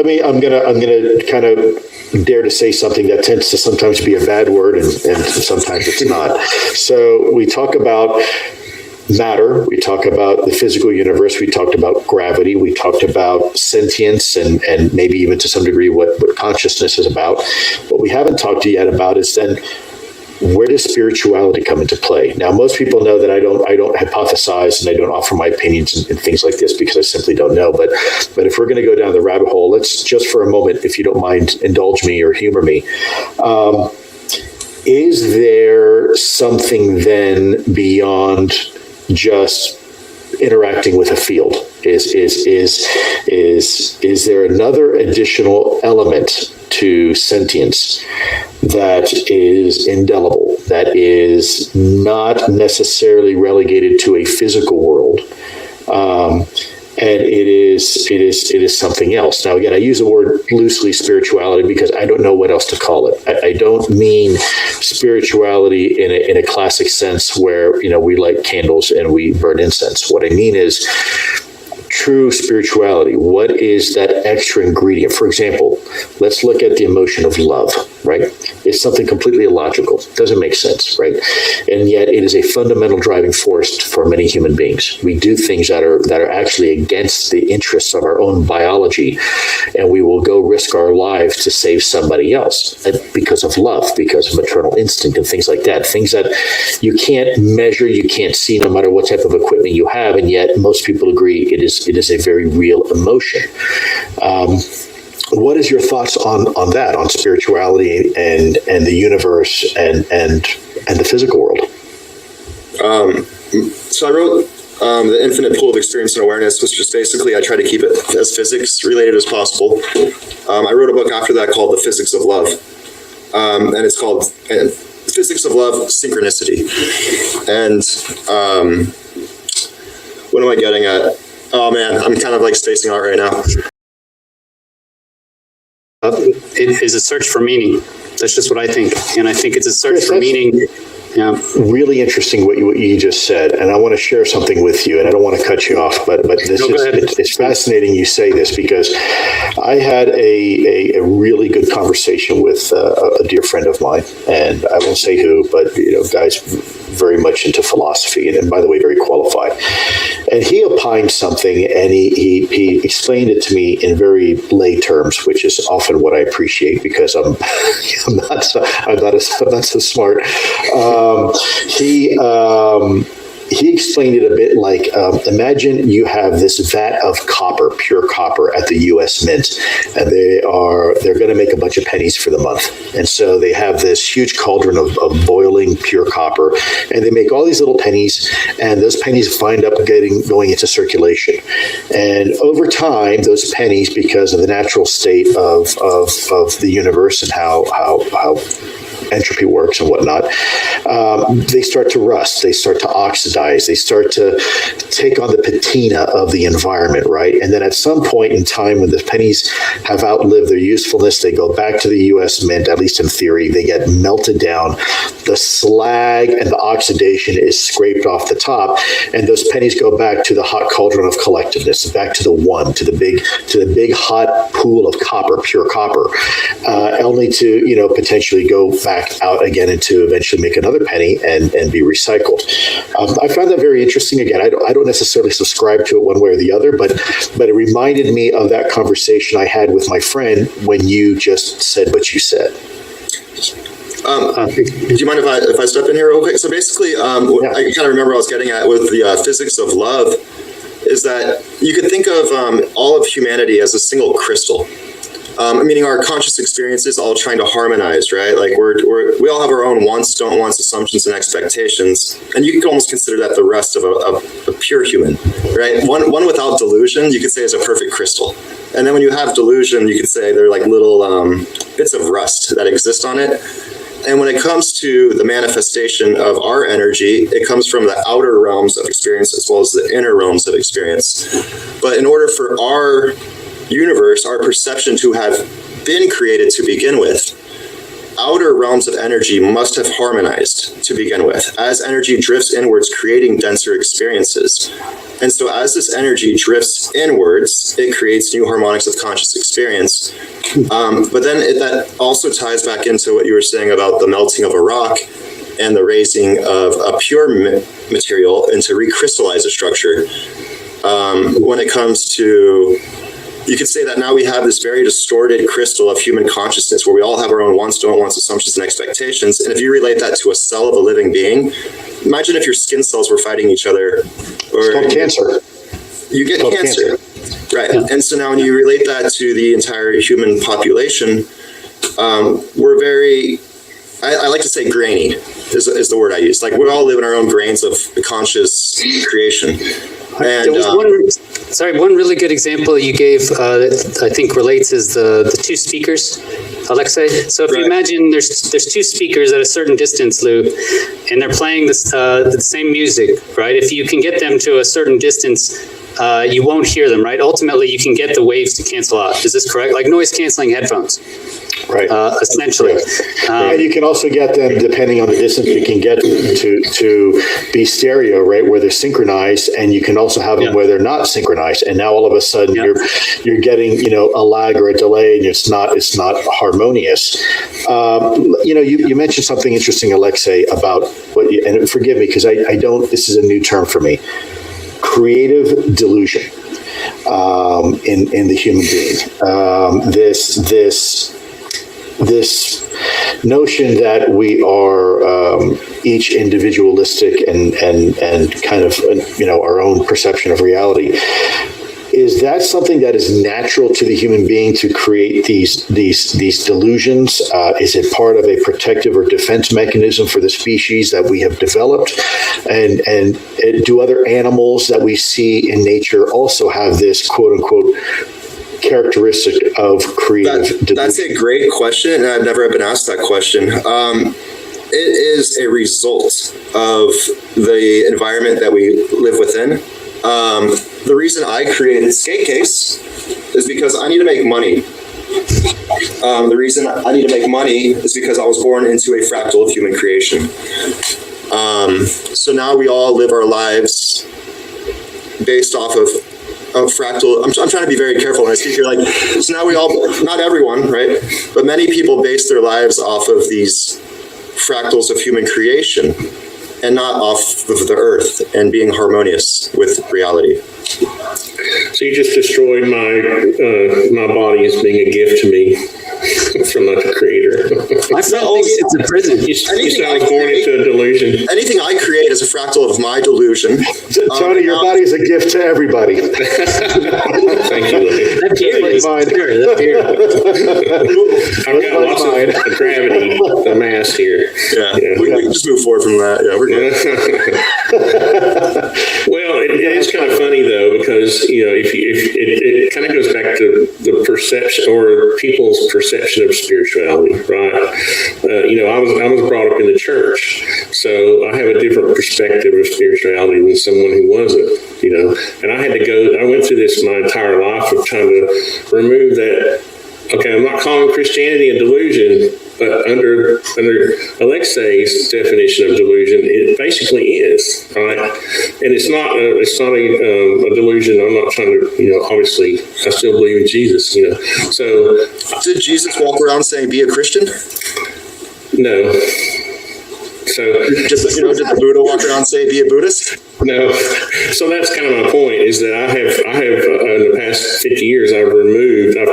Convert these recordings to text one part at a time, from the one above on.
I'm gonna kind of dare to say something that tends to sometimes be a bad word, and sometimes it's not. So we talk about matter, we talk about the physical universe, we talked about gravity, we talked about sentience, and maybe even to some degree what consciousness is about. What we haven't talked yet about is then, where does spirituality come into play? Now, most people know that I don't hypothesize and I don't offer my opinions and things like this because I simply don't know. But if we're going to go down the rabbit hole, let's just for a moment, if you don't mind, indulge me or humor me. Is there something then beyond just interacting with a field? Is there another additional element to sentience that is indelible, that is not necessarily relegated to a physical world, and it is something else? Now, again, I use the word loosely, spirituality, because I don't know what else to call it. I don't mean spirituality in a classic sense where, we light candles and we burn incense. What I mean is true spirituality. What is that extra ingredient? For example, let's look at the emotion of love, right? It's something completely illogical. Doesn't make sense, right? And yet it is a fundamental driving force for many human beings. We do things that are actually against the interests of our own biology, and we will go risk our lives to save somebody else because of love, because of maternal instinct and things like that. Things that you can't measure, you can't see, no matter what type of equipment you have, and yet most people agree it is a very real emotion. What is your thoughts on that, on spirituality and the universe and the physical world? So I wrote The Infinite Pool of Experience and Awareness, which is basically, I try to keep it as physics related as possible. I wrote a book after that called The Physics of Love. And it's called Physics of Love, Synchronicity. And what am I getting at? Oh man, I'm kind of like spacing out right now. It is a search for meaning. That's just what I think. And I think it's a search for meaning. Yeah. Really interesting what you just said, and I want to share something with you, and I don't want to cut you off, but it's fascinating you say this, because I had a really good conversation with a dear friend of mine, and I won't say who, but guys very much into philosophy, and by the way, very qualified. And he opined something, and he explained it to me in very lay terms, which is often what I appreciate, because I'm not so smart. He explained it a bit like, imagine you have this vat of copper, pure copper, at the U.S. Mint, and they're going to make a bunch of pennies for the month. And so they have this huge cauldron of boiling pure copper, and they make all these little pennies, and those pennies wind up going into circulation. And over time, those pennies, because of the natural state of the universe and how entropy works and whatnot, they start to rust, they start to oxidize, they start to take on the patina of the environment, right? And then at some point in time, when the pennies have outlived their usefulness, they go back to the U.S. Mint, at least in theory. They get melted down, the slag and the oxidation is scraped off the top, and those pennies go back to the hot cauldron of collectiveness, back to the one, to the big hot pool of copper, pure copper, only to potentially go back out again and to eventually make another penny and be recycled. I found that very interesting. Again, I don't necessarily subscribe to it one way or the other, but it reminded me of that conversation I had with my friend when you just said what you said. Do you mind if I step in here real quick? So basically, I kind of remember what I was getting at with the physics of love is that you could think of all of humanity as a single crystal. Meaning our conscious experiences all trying to harmonize, right? Like we all have our own wants, don't wants, assumptions, and expectations, and you could almost consider that the rest of a pure human, right? One without delusion, you could say is a perfect crystal, and then when you have delusion, you could say they're like little bits of rust that exist on it. And when it comes to the manifestation of our energy, it comes from the outer realms of experience as well as the inner realms of experience. But in order for our universe, our perception to have been created to begin with, outer realms of energy must have harmonized to begin with, as energy drifts inwards, creating denser experiences. And so as this energy drifts inwards, it creates new harmonics of conscious experience. But then that also ties back into what you were saying about the melting of a rock and the raising of a pure material into recrystallize a structure. When it comes to, you could say that now we have this very distorted crystal of human consciousness where we all have our own wants, don't wants, assumptions, and expectations. And if you relate that to a cell of a living being, imagine if your skin cells were fighting each other. Or it's called cancer. You get cancer. Right. Yeah. And so now when you relate that to the entire human population, we're very, I like to say grainy is the word I use. Like we all live in our own grains of conscious creation. And one really good example you gave that I think relates is the two speakers, Alexei. So if you imagine there's two speakers at a certain distance, Lou, and they're playing the same music, right? If you can get them to a certain distance, you won't hear them, right? Ultimately, you can get the waves to cancel out. Is this correct? Like noise canceling headphones. Right. Essentially. And you can also get them, depending on the distance, you can get to be stereo, right, where they're synchronized, and you can also have them where they're not synchronized. And now all of a sudden you're getting, a lag or a delay, and it's not harmonious. You mentioned something interesting, Alexei, about what you, and forgive me because I don't, this is a new term for me, creative delusion in the human being. This notion that we are each individualistic and kind of our own perception of reality. Is that something that is natural to the human being to create these delusions? Is it part of a protective or defense mechanism for the species that we have developed? And do other animals that we see in nature also have this quote unquote characteristic of creative delusion? That's a great question, and I've never been asked that question. It is a result of the environment that we live within. The reason I created Skate Case is because I need to make money. The reason I need to make money is because I was born into a fractal of human creation. So now we all live our lives based off of fractal. I'm trying to be very careful when I speak here. Like, so now we all, not everyone, right? But many people base their lives off of these fractals of human creation and not off of the earth and being harmonious with reality. So you just destroyed my body as being a gift to me from the Creator. My friend thinks it's a prison. You sound born into a delusion. Anything I create is a fractal of my delusion. Tony, your body is a gift to everybody. Thank you, Lee. That beard is pure. That beard. I've got lots of gravity, the mass here. Yeah. We can just move forward from that. Yeah, we're good. Well, it is kind of funny though, because if it kind of goes back to the perception or people's perception of spirituality, right? I was brought up in the church, so I have a different perspective of spirituality than someone who wasn't. And I went through this my entire life of trying to remove that. Okay, I'm not calling Christianity a delusion, but under Alexei's definition of delusion, it basically is, right? And it's not a delusion. I'm not trying to, obviously, I still believe in Jesus, So, did Jesus walk around saying, "Be a Christian"? No. So, did the Buddha walk around and say, "Be a Buddhist"? No. So that's kind of my point, is that I have in the past 50 years, I've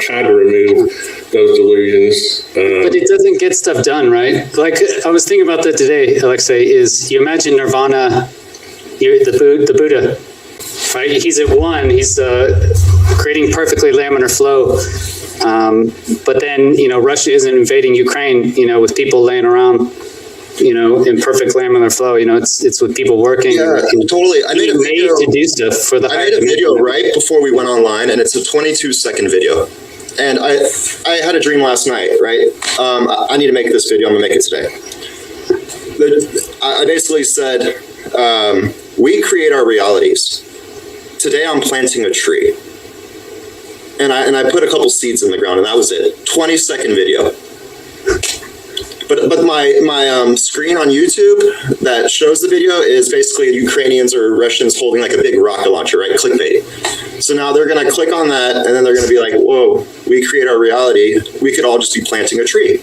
tried to remove those delusions. But it doesn't get stuff done, right? Like, I was thinking about that today, Alexei, is you imagine Nirvana, the Buddha, right? He's at one, he's creating perfectly laminar flow. But then, Russia isn't invading Ukraine, with people laying around, in perfect laminar flow. It's with people working. Yeah, totally. I made a video to do stuff for the. I made a video right before we went online, and it's a 22-second video. And I had a dream last night, right? I need to make this video. I'm gonna make it today. I basically said, we create our realities. Today I'm planting a tree. And I put a couple seeds in the ground, and that was it. 20-second video. But my screen on YouTube that shows the video is basically Ukrainians or Russians holding like a big rocket launcher, right? Clickbait. So now they're going to click on that, and then they're going to be like, whoa, we create our reality. We could all just be planting a tree.